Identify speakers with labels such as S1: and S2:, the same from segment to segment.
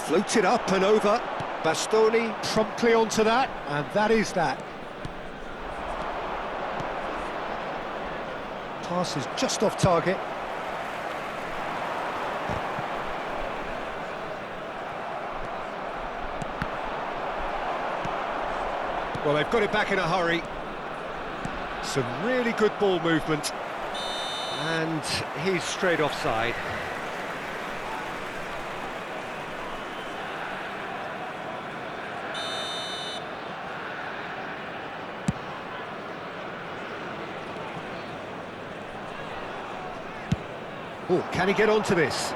S1: Floated up and over. Bastoni promptly onto that, and that is that. Pass is just off target. Well, they've got it back in a hurry. Some really good ball movement. And he's straight offside. Oh, can he get onto this?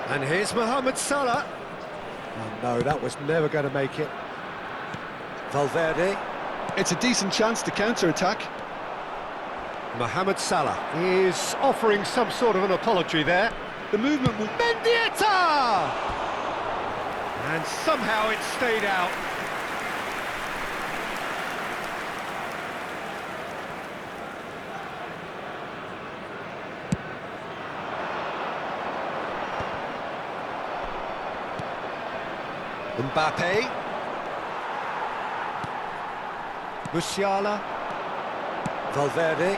S1: And here's Mohamed Salah. Oh no, that was never going to make it. Valverde.
S2: It's a decent chance to counter-attack.
S1: Mohamed Salah is offering some sort of an apology there. The movement will... Mendieta! And somehow it stayed out. Mbappe. Musiala. Valverde.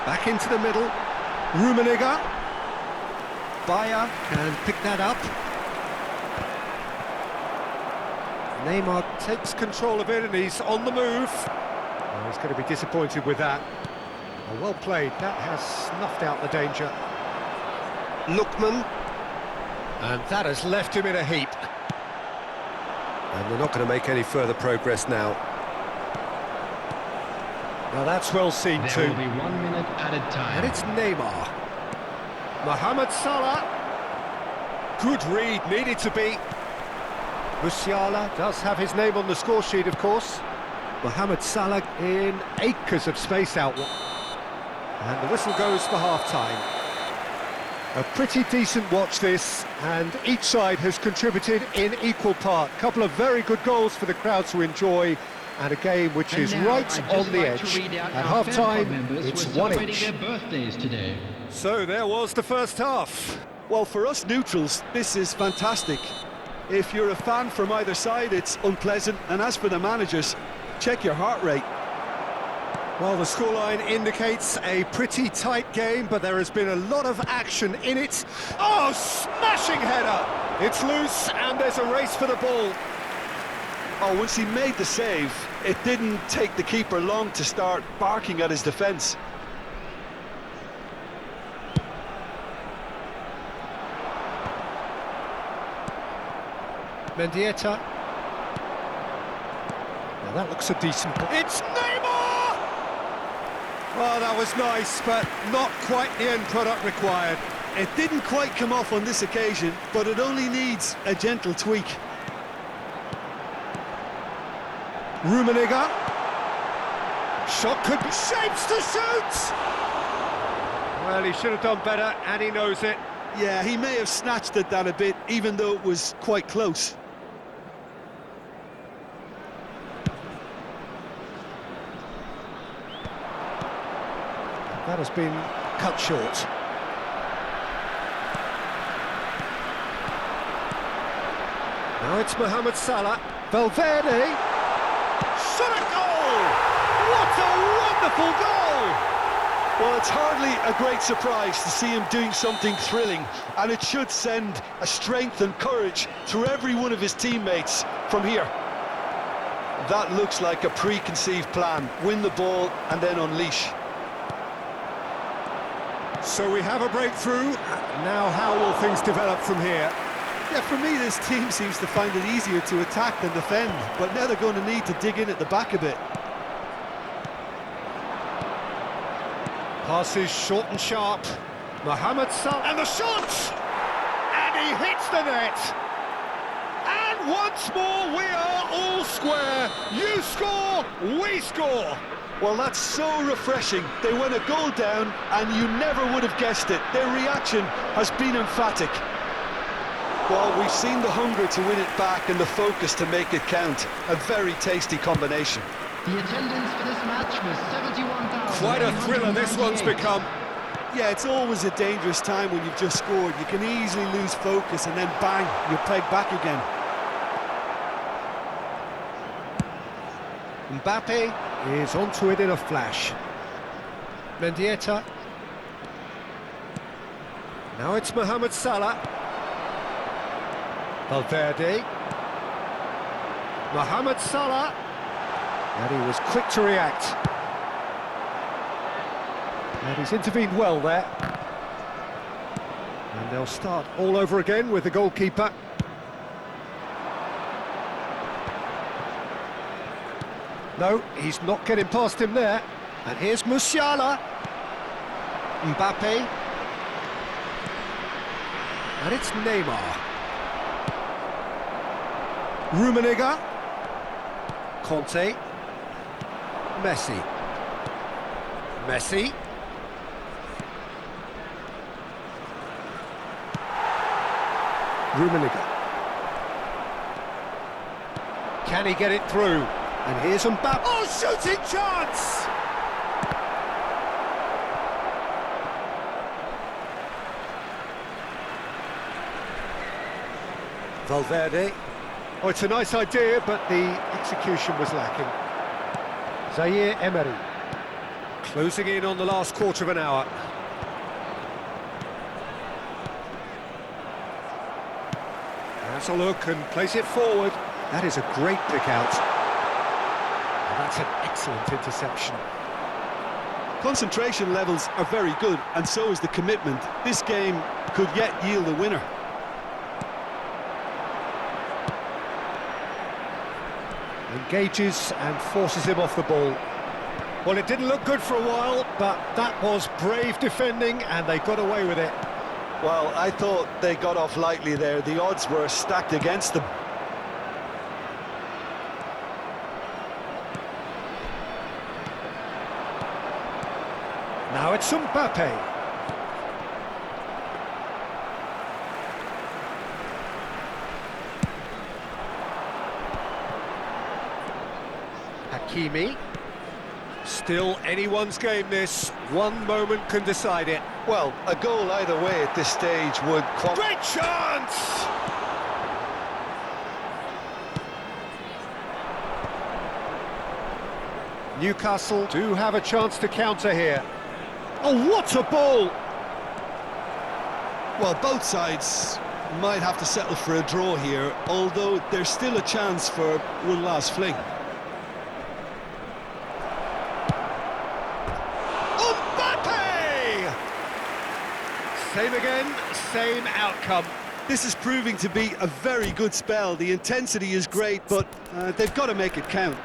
S1: Back into the middle. Rummenigge. Bayer can pick that up. Neymar takes control of it and he's on the move. Oh, he's going to be disappointed with that. Oh, well played. That has snuffed out the danger. Lookman. And that has left him in a heap. And they're not going to make any further progress now. Now that's well seen too.
S3: There will be 1 minute added time.
S1: And it's Neymar. Mohamed Salah. Good read, needed to be. Musiala does have his name on the score sheet, of course. Mohamed Salah in acres of space out. And the whistle goes for half-time. A pretty decent watch this, and each side has contributed in equal part. A couple of very good goals for the crowd to enjoy, and a game which is right on the edge. At half-time, it's 1-1.
S3: Their birthdays today.
S1: So there was the first half.
S2: Well, for us neutrals, this is fantastic. If you're a fan from either side, it's unpleasant. And as for the managers, check your heart rate.
S1: Well, the scoreline indicates a pretty tight game, but there has been a lot of action in it. Oh, smashing header! It's loose, and there's a race for the ball.
S2: Oh, once he made the save, it didn't take the keeper long to start barking at his defence.
S1: Mendieta. Now that looks a decent... It's Neymar! Oh, that was nice, but not quite the end product required.
S2: It didn't quite come off on this occasion, but it only needs a gentle tweak.
S1: Rummenigge. Shot could be... Shapes to shoot! Well, he should have done better, and he knows it.
S2: Yeah, he may have snatched at that a bit, even though it was quite close.
S1: That has been cut short. Now it's Mohamed Salah. Valverde. Shot a goal! What a wonderful goal!
S2: Well, it's hardly a great surprise to see him doing something thrilling, and it should send a strength and courage through every one of his teammates from here. That looks like a preconceived plan. Win the ball and then unleash.
S1: So we have a breakthrough. Now how will things develop from here?
S2: Yeah, for me, this team seems to find it easier to attack than defend, but now they're going to need to dig in at the back a bit.
S1: Passes short and sharp. Mohamed Salah, and the shot! And he hits the net! And once more we are all square. You score, we score!
S2: Well, that's so refreshing. They went a goal down, and you never would have guessed it. Their reaction has been emphatic. Well, we've seen the hunger to win it back and the focus to make it count. A very tasty combination.
S3: The attendance for this match was 71,000.
S1: Quite a thriller this one's become.
S2: Yeah, it's always a dangerous time when you've just scored. You can easily lose focus and then bang, you're pegged back again.
S1: Mbappe is onto it in a flash. Mendieta. Now it's Mohamed Salah. Valverde. Mohamed Salah. And he was quick to react. And he's intervened well there. And they'll start all over again with the goalkeeper. No, he's not getting past him there. And here's Musiala. Mbappe. And it's Neymar. Rummenigge. Conte. Messi. Messi. Rummenigge. Can he get it through? And here's Mbappe. Oh, shooting chance! Valverde. Oh, it's a nice idea, but the execution was lacking. Zaire Emery. Closing in on the last quarter of an hour. Has a look and plays it forward. That is a great pick out. And that's an excellent interception.
S2: Concentration levels are very good, and so is the commitment. This game could yet yield a winner.
S1: Engages and forces him off the ball. Well, it didn't look good for a while, but that was brave defending, and they got away with it.
S2: Well, I thought they got off lightly there. The odds were stacked against them.
S1: Now it's Mbappe. Hakimi. Still anyone's game this. One moment can decide it.
S2: Well, a goal either way at this stage would...
S1: Great chance! Newcastle do have a chance to counter here. Oh, what a ball!
S2: Well, both sides might have to settle for a draw here, although there's still a chance for one last fling.
S1: Mbappe! Same again, same outcome.
S2: This is proving to be a very good spell. The intensity is great, but they've got to make it count.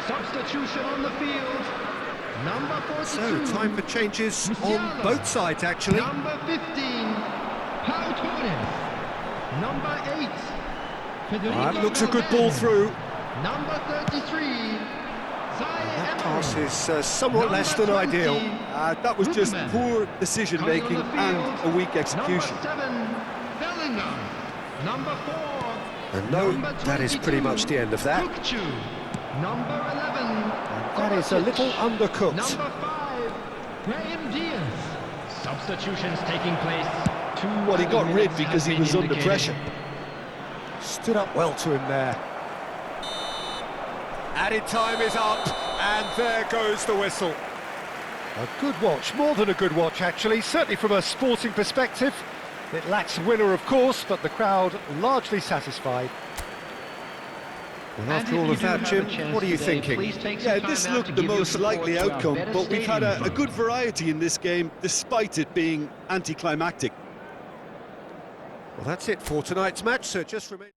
S3: Substitution on the field. Number 42.
S1: So, time for changes
S3: Musiala.
S1: on both sides, actually.
S3: Number 15. Pau Torres. Number 8. Federico
S1: That looks a good ball
S3: Valverde.
S1: through.
S3: Number 33.
S1: That
S3: Zaire
S1: pass
S3: Emery.
S1: is somewhat
S3: Number
S1: less than
S3: 20.
S1: ideal.
S2: That was just
S3: Ruben.
S2: poor decision-making
S3: Coming on the
S2: and
S3: field.
S2: a weak execution.
S3: Number 7. Bellingham. Number 4.
S1: And no,
S3: Number
S1: that is pretty
S3: 22.
S1: much the end of that.
S3: Kukçu. Number 11.
S1: That is a little undercooked.
S3: Number 5. Brahim Diaz. Substitutions taking place.
S2: Well, he got rid because he was under pressure.
S1: Stood up well to him there. Added time is up, and there goes the whistle. A good watch, more than a good watch actually, certainly from a sporting perspective. It lacks a winner, of course, but the crowd largely satisfied. Well, after all of that, Jim, what are you thinking?
S2: Yeah, this looked the most likely outcome, but we've had a good variety in this game, despite it being anticlimactic.
S1: Well, that's it for tonight's match, so just remain...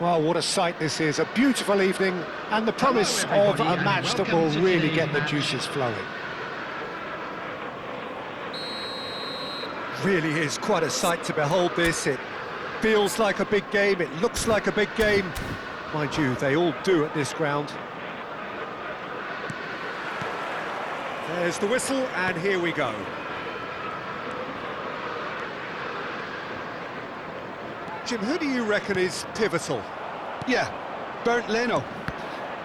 S1: Well, what a sight this is. A beautiful evening and the promise
S3: Hello,
S1: of a
S3: everybody, and
S1: match that
S3: welcome
S1: will
S3: to
S1: really
S3: today's
S1: get the
S3: match.
S1: juices flowing. Really is quite a sight to behold this. It feels like a big game, it looks like a big game. Mind you, they all do at this ground. There's the whistle, and here we go. Jim, who do you reckon is pivotal?
S2: Yeah, Bernd Leno.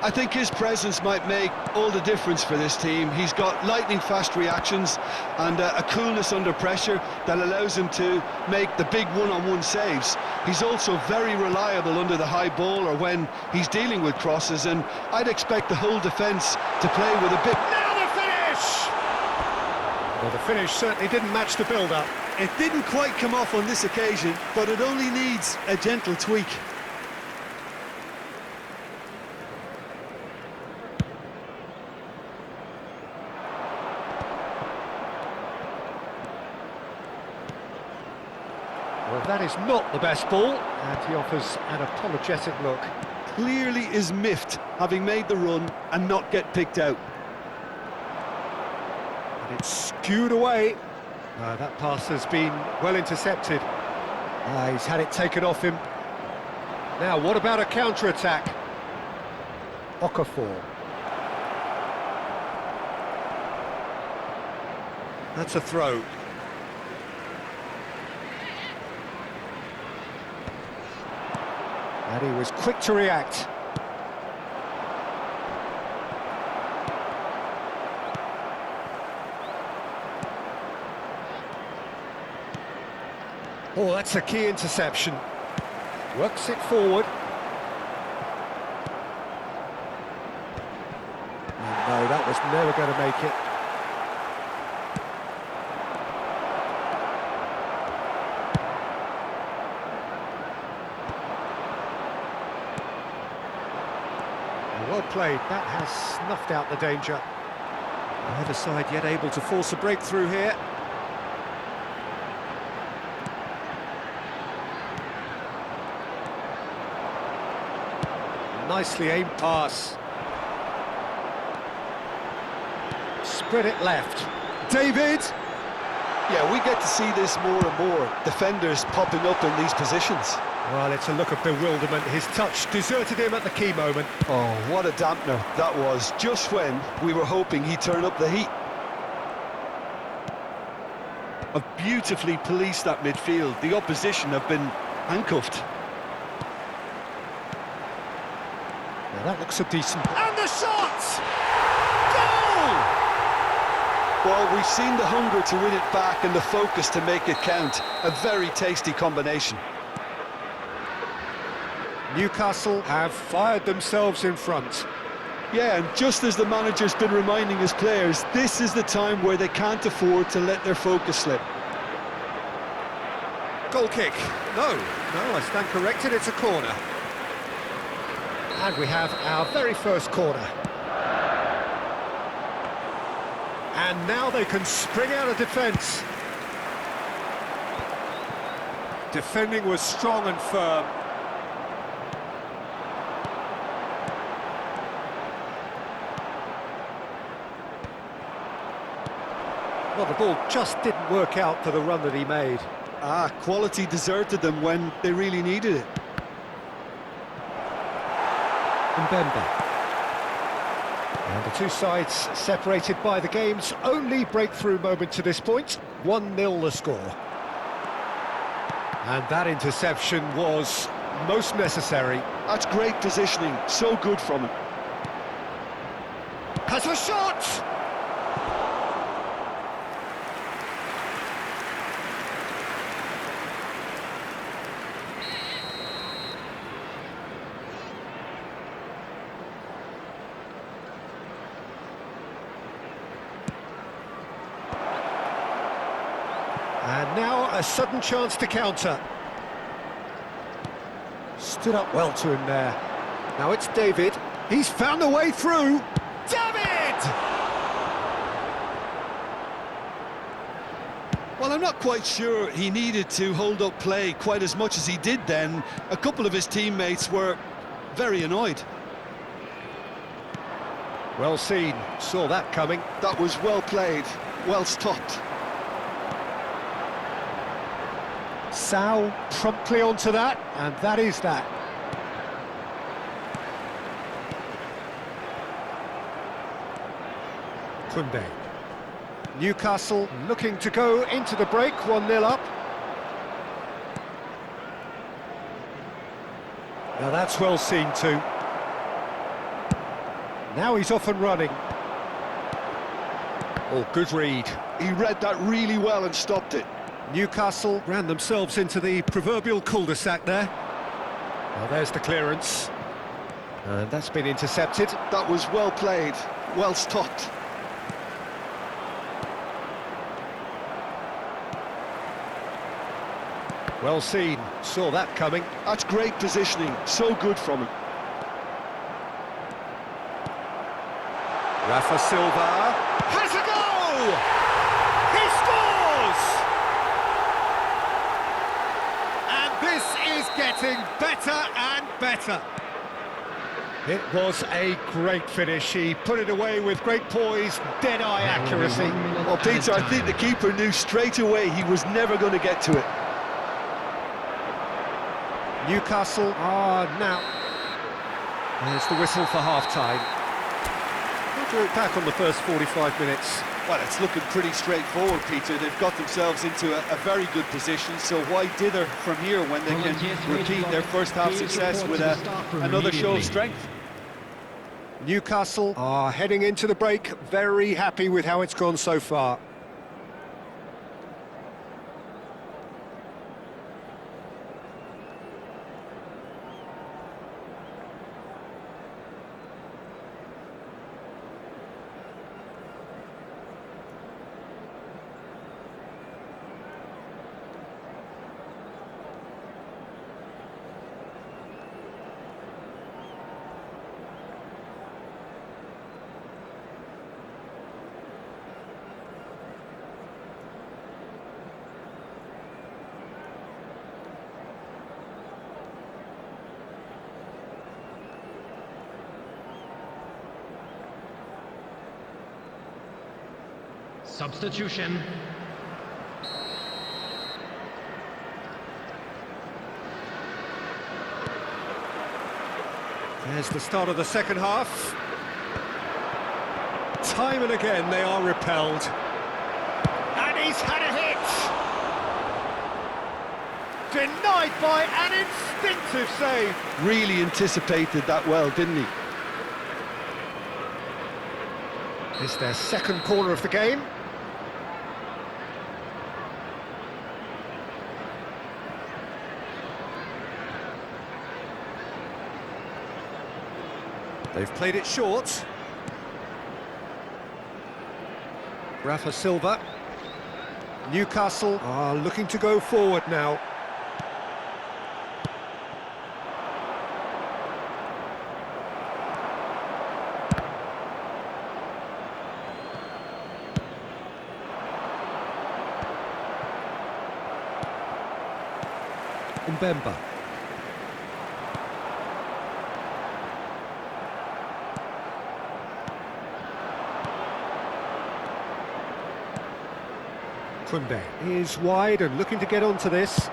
S2: I think his presence might make all the difference for this team. He's got lightning-fast reactions and a coolness under pressure that allows him to make the big one-on-one saves. He's also very reliable under the high ball or when he's dealing with crosses, and I'd expect the whole defence to play with a bit...
S1: Now the finish! Well, the finish certainly didn't match the build-up.
S2: It didn't quite come off on this occasion, but it only needs a gentle tweak.
S1: Well, that is not the best ball, and he offers an apologetic look.
S2: Clearly is miffed, having made the run and not get picked out.
S1: And it's skewed away. That pass has been well intercepted. He's had it taken off him. Now, what about a counter-attack? Okafor. That's a throw. And he was quick to react. Oh, that's a key interception. Works it forward. No, that was never going to make it. Well played, that has snuffed out the danger. Neither side yet able to force a breakthrough here. Nicely aimed pass. Spread it left. David!
S2: Yeah, we get to see this more and more. Defenders popping up in these positions.
S1: Well, it's a look of bewilderment. His touch deserted him at the key moment.
S2: Oh, what a dampener that was, just when we were hoping he'd turn up the heat. Have beautifully policed that midfield. The opposition have been handcuffed.
S1: Now that looks a decent... And the shot! Goal!
S2: Well, we've seen the hunger to win it back and the focus to make it count. A very tasty combination.
S1: Newcastle have fired themselves in front.
S2: Yeah, and just as the manager's been reminding his players, this is the time where they can't afford to let their focus slip.
S1: Goal kick. No, I stand corrected, it's a corner. And we have our very first corner. And now they can spring out of defence. Defending was strong and firm. Well, the ball just didn't work out for the run that he made.
S2: Quality deserted them when they really needed it.
S1: Mbemba. And the two sides separated by the game's only breakthrough moment to this point. 1-0 the score. And that interception was most necessary.
S2: That's great positioning, so good from him.
S1: Has a shot! And now a sudden chance to counter. Stood up well to him there. Now it's David. He's found a way through. David!
S2: Well, I'm not quite sure he needed to hold up play quite as much as he did then. A couple of his teammates were very annoyed.
S1: Well seen, saw that coming.
S2: That was well played, well stopped.
S1: Sal promptly onto that, and that is that. Kunde. Newcastle looking to go into the break, 1-0 up. Now that's well seen too. Now he's off and running. Oh, good read.
S2: He read that really well and stopped it.
S1: Newcastle ran themselves into the proverbial cul-de-sac there. Well, there's the clearance. And that's been intercepted.
S2: That was well played, well stopped.
S1: Well seen, saw that coming.
S2: That's great positioning, so good from him.
S1: Rafa Silva has a goal! He scores! And this is getting better and better. It was a great finish. He put it away with great poise, dead-eye accuracy.
S2: Well, Peter, I think the keeper knew straight away he was never going to get to it.
S1: Newcastle are now... There's the whistle for half-time. What do you look back on the first 45 minutes?
S2: Well, it's looking pretty straightforward, Peter. They've got themselves into a very good position, so why dither from here when they can repeat their first-half success with another show of strength?
S1: Newcastle are heading into the break, very happy with how it's gone so far.
S3: Substitution.
S1: There's the start of the second half. Time and again they are repelled. And he's had a hit! Denied by an instinctive save.
S2: Really anticipated that well, didn't he?
S1: It's their second corner of the game. They've played it short. Rafa Silva. Newcastle are looking to go forward now. Mbemba. Kunde is wide and looking to get onto this.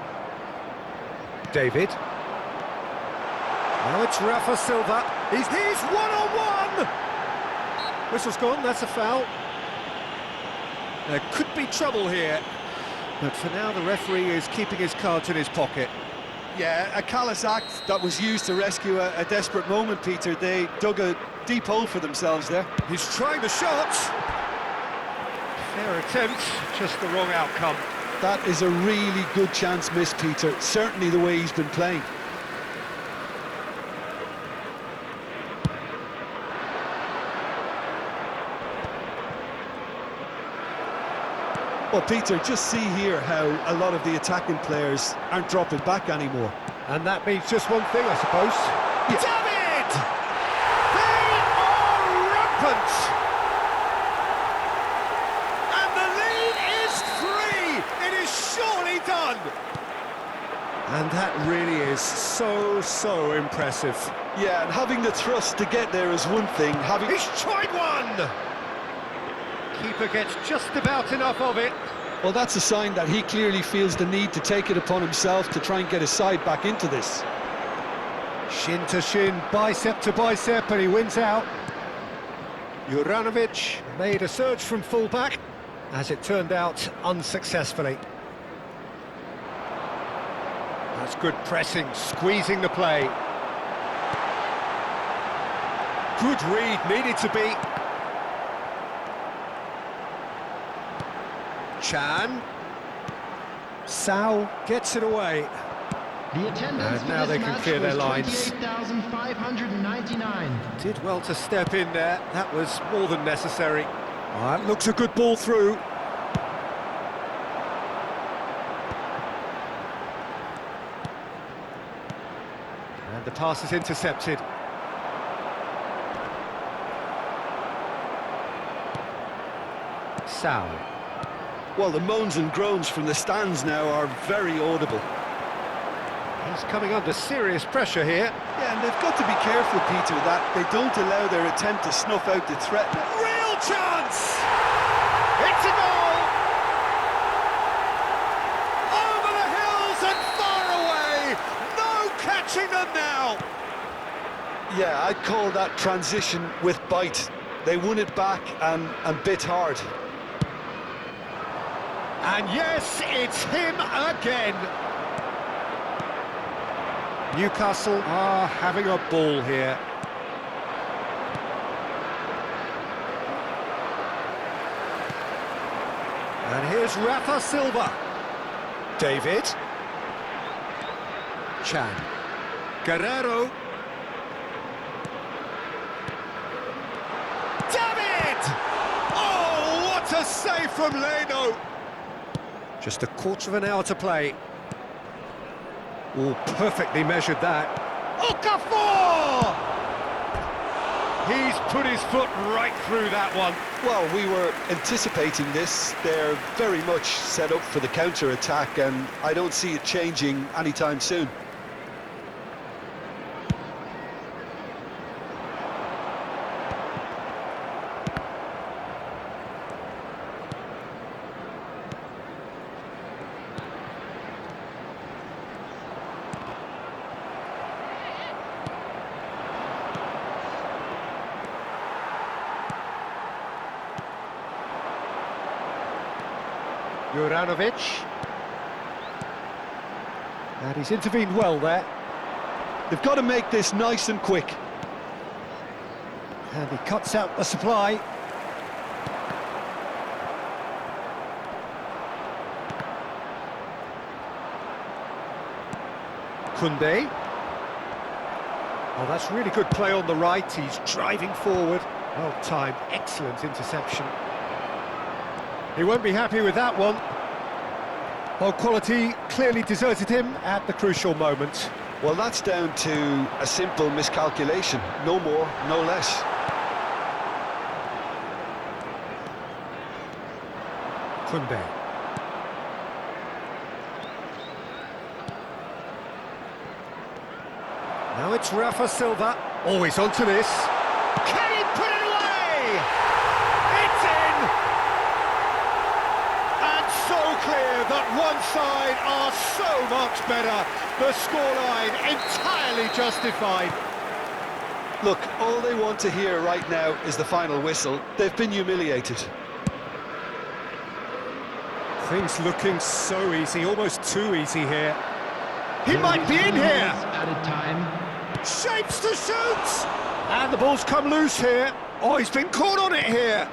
S1: David. Now it's Rafa Silva. He's one-on-one! Whistle's gone, that's a foul. There could be trouble here. But for now, the referee is keeping his cards in his pocket.
S2: Yeah, a callous act that was used to rescue a desperate moment, Peter. They dug a deep hole for themselves there.
S1: He's trying the shot. Fair attempt, just the wrong outcome.
S2: That is a really good chance missed, Peter. Certainly the way he's been playing. Well, Peter, just see here how a lot of the attacking players aren't dropping back anymore.
S1: And that means just one thing, I suppose.
S2: Yeah.
S1: David! They are rampant! And the lead is 3! And that really is so impressive.
S2: Yeah, and having the thrust to get there is one thing.
S1: He's tried one! Keeper gets just about enough of it.
S2: Well, that's a sign that he clearly feels the need to take it upon himself to try and get his side back into this.
S1: Shin to shin, bicep to bicep, and he wins out. Juranovic made a surge from fullback, as it turned out unsuccessfully. That's good pressing, squeezing the play. Good read, needed to be. Chan. Sao gets it away.
S3: The attendance
S1: And now
S3: for
S1: they
S3: this
S1: can
S3: match
S1: clear their
S3: was
S1: lines.
S3: 28,599.
S1: Did well to step in there, that was more than necessary. Oh, that looks a good ball through. And the pass is intercepted. Sao.
S2: Well, the moans and groans from the stands now are very audible.
S1: He's coming under serious pressure here.
S2: Yeah, and they've got to be careful, Peter, that they don't allow their attempt to snuff out the threat.
S1: Real chance! It's a goal! Over the hills and far away! No catching them now!
S2: Yeah, I'd call that transition with bite. They won it back and bit hard.
S1: And yes, it's him again! Newcastle are having a ball here. And here's Rafa Silva. David. Chan. Guerrero. David! Oh, what a save from Leno! Just a quarter of an hour to play. Oh, perfectly measured that. Okafor! He's put his foot right through that one.
S2: Well, we were anticipating this. They're very much set up for the counter-attack, and I don't see it changing anytime soon.
S1: Juranovic. And he's intervened well there.
S2: They've got to make this nice and quick.
S1: And he cuts out the supply. Koundé. Oh, that's really good play on the right. He's driving forward. Well timed, excellent interception. He won't be happy with that one. Well, quality clearly deserted him at the crucial moment.
S2: Well, that's down to a simple miscalculation. No more, no less.
S1: Koundé. Now it's Rafa Silva. Always onto this. Can he put it away? It's in! And so clear that one side are so much better. The scoreline entirely justified.
S2: Look, all they want to hear right now is the final whistle. They've been humiliated.
S1: Things looking so easy, almost too easy here. He might be in here!
S3: Added time.
S1: Shapes to shoot! And the ball's come loose here. Oh, he's been caught on it here.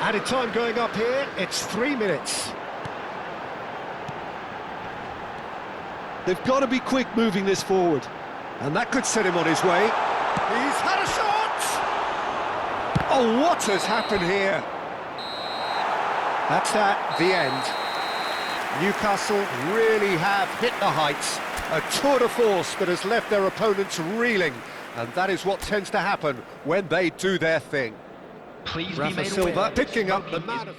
S1: Added time going up here, it's 3 minutes.
S2: They've got to be quick moving this forward.
S1: And that could set him on his way. He's had a shot! Oh, what has happened here? That's that, the end. Newcastle really have hit the heights. A tour de force that has left their opponents reeling. And that is what tends to happen when they do their thing.
S3: Please be
S1: Rafa
S3: made
S1: Silva
S3: aware.
S1: picking up the man of...